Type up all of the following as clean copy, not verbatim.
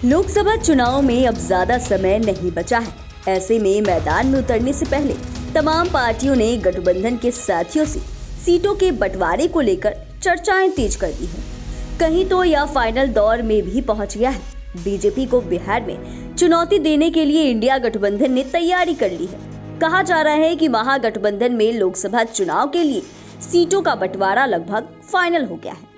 लोकसभा चुनाव में अब ज्यादा समय नहीं बचा है। ऐसे में मैदान में उतरने से पहले तमाम पार्टियों ने गठबंधन के साथियों से सीटों के बंटवारे को लेकर चर्चाएं तेज कर दी हैं। कहीं तो यह फाइनल दौर में भी पहुंच गया है। बीजेपी को बिहार में चुनौती देने के लिए इंडिया गठबंधन ने तैयारी कर ली है। कहा जा रहा है कि महागठबंधन में लोकसभा चुनाव के लिए सीटों का बंटवारा लगभग फाइनल हो गया है।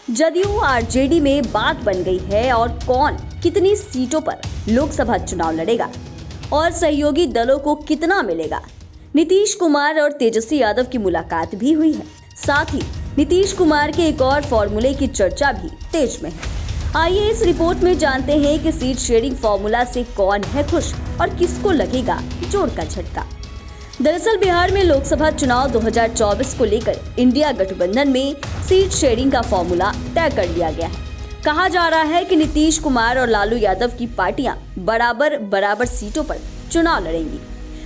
जदयू आरजेडी में बात बन गई है और कौन कितनी सीटों पर लोकसभा चुनाव लड़ेगा और सहयोगी दलों को कितना मिलेगा। नीतीश कुमार और तेजस्वी यादव की मुलाकात भी हुई है। साथ ही नीतीश कुमार के एक और फॉर्मूले की चर्चा भी तेज में है। आइए इस रिपोर्ट में जानते हैं कि सीट शेयरिंग फॉर्मूला से कौन है खुश और किसको लगेगा जोर का झटका। दरअसल बिहार में लोकसभा चुनाव 2024 को लेकर इंडिया गठबंधन में सीट शेयरिंग का फॉर्मूला तय कर लिया गया है। कहा जा रहा है कि नीतीश कुमार और लालू यादव की पार्टियां बराबर सीटों पर चुनाव लड़ेंगी।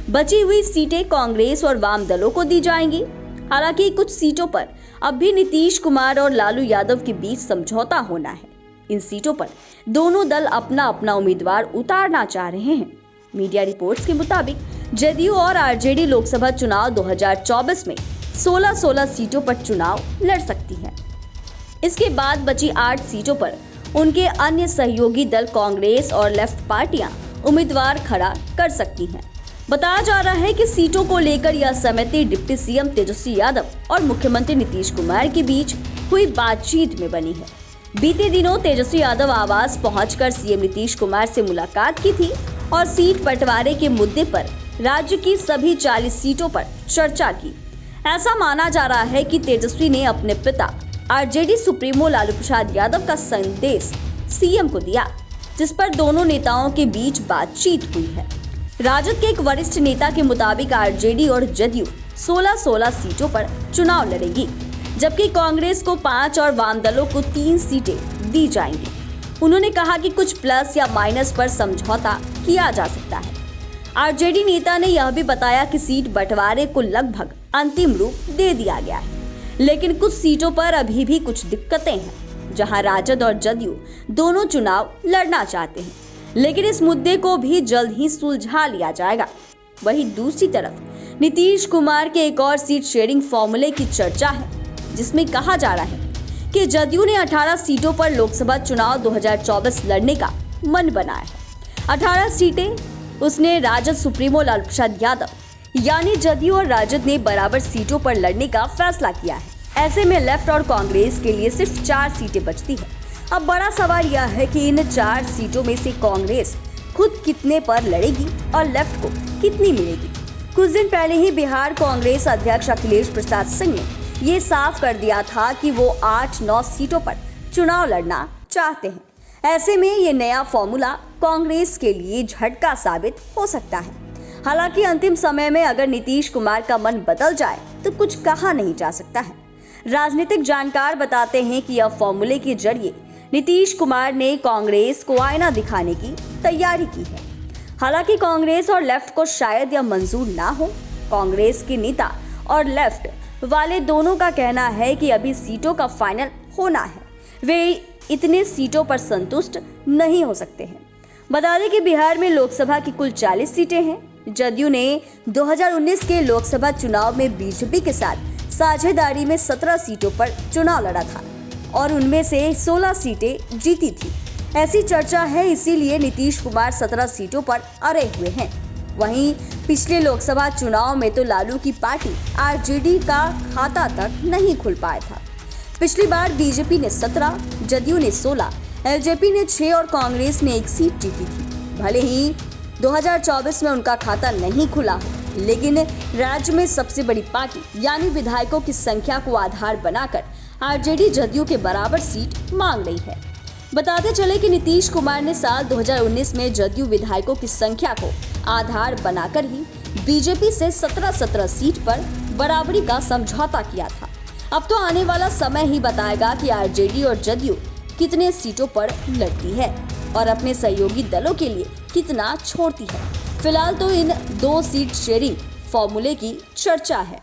बची हुई सीटें कांग्रेस और वाम दलों को दी जाएंगी। हालांकि कुछ सीटों पर अब भी नीतीश कुमार और लालू यादव के बीच समझौता होना है। इन सीटों पर दोनों दल अपना अपना उम्मीदवार उतारना चाह रहे हैं। मीडिया रिपोर्ट्स के मुताबिक जदयू और आरजेडी लोकसभा चुनाव 2024 में 16 सीटों पर चुनाव लड़ सकती है। इसके बाद बची 8 सीटों पर उनके अन्य सहयोगी दल कांग्रेस और लेफ्ट पार्टियां उम्मीदवार खड़ा कर सकती हैं। बताया जा रहा है कि सीटों को लेकर यह सहमति डिप्टी सीएम तेजस्वी यादव और मुख्यमंत्री नीतीश कुमार के बीच हुई बातचीत में बनी है। बीते दिनों तेजस्वी यादव आवास पहुंचकर सीएम नीतीश कुमार से मुलाकात की थी और सीट बंटवारे के मुद्दे पर राज्य की सभी 40 सीटों पर चर्चा की। ऐसा माना जा रहा है कि तेजस्वी ने अपने पिता आरजेडी सुप्रीमो लालू प्रसाद यादव का संदेश सीएम को दिया, जिस पर दोनों नेताओं के बीच बातचीत हुई है। राजद के एक वरिष्ठ नेता के मुताबिक आरजेडी और जदयू 16 सीटों पर चुनाव लड़ेगी, जबकि कांग्रेस को 5 और वाम दलों को 3 सीटें दी जाएंगी। उन्होंने कहा कि कुछ प्लस या माइनस पर समझौता किया जा सकता है। आरजेडी नेता ने यह भी बताया कि सीट बंटवारे को लगभग अंतिम रूप दे दिया गया है, लेकिन कुछ सीटों पर अभी भी कुछ दिक्कतें हैं, जहां राजद और जदयू दोनों चुनाव लड़ना चाहते हैं, लेकिन इस मुद्दे को भी जल्द ही सुलझा लिया जाएगा। वहीं दूसरी तरफ नीतीश कुमार के एक और सीट शेयरिंग फॉर्मूले की चर्चा है, जिसमें कहा जा रहा है कि जदयू ने 18 सीटों पर लोकसभा चुनाव 2024 लड़ने का मन बनाया है। 18 सीटें उसने राजद सुप्रीमो लालू प्रसाद यादव यानी जदयू और राजद ने बराबर सीटों पर लड़ने का फैसला किया है। ऐसे में लेफ्ट और कांग्रेस के लिए सिर्फ 4 सीटें बचती है। अब बड़ा सवाल यह है कि इन 4 सीटों में से कांग्रेस खुद कितने पर लड़ेगी और लेफ्ट को कितनी मिलेगी। कुछ दिन पहले ही बिहार कांग्रेस अध्यक्ष अखिलेश प्रसाद सिंह ने ये साफ कर दिया था कि वो 8-9 सीटों पर चुनाव लड़ना चाहते हैं। ऐसे में ये नया फॉर्मूला कांग्रेस के लिए झटका साबित हो सकता है। हालांकि अंतिम समय में अगर नीतीश कुमार का मन बदल जाए तो कुछ कहा नहीं जा सकता है। राजनीतिक जानकार बताते हैं कि यह फॉर्मूले के जरिए नीतीश कुमार ने कांग्रेस को आईना दिखाने की तैयारी की है। हालांकि कांग्रेस और लेफ्ट को शायद यह मंजूर ना हो। कांग्रेस के नेता और लेफ्ट वाले दोनों का कहना है कि अभी सीटों का फाइनल होना है, वे इतने सीटों पर संतुष्ट नहीं हो सकते हैं। बता दें कि बिहार में लोकसभा की कुल 40 सीटें हैं। जदयू ने 2019 के लोकसभा चुनाव में बीजेपी के साथ साझेदारी में 17 सीटों पर चुनाव लड़ा था और उनमें से 16 सीटें जीती थी। ऐसी चर्चा है, इसीलिए नीतीश कुमार 17 सीटों पर अड़े हुए हैं। वहीं पिछले लोकसभा चुनाव में तो लालू की पार्टी आरजेडी का खाता तक नहीं खुल पाया था। पिछली बार बीजेपी ने 17, जदयू ने 16, एलजेपी ने 6 और कांग्रेस ने 1 सीट जीती थी। भले ही 2024 में उनका खाता नहीं खुला हो, लेकिन राज्य में सबसे बड़ी पार्टी यानी विधायकों की संख्या को आधार बनाकर आरजेडी जदयू के बराबर सीट मांग रही है। बताते चले कि नीतीश कुमार ने साल 2019 में जदयू विधायकों की संख्या को आधार बनाकर ही बीजेपी से 17 सीट पर बराबरी का समझौता किया था। अब तो आने वाला समय ही बताएगा कि आरजेडी और जदयू कितने सीटों पर लड़ती है और अपने सहयोगी दलों के लिए कितना छोड़ती है। फिलहाल तो इन 2 सीट शेयरिंग फॉर्मूले की चर्चा है।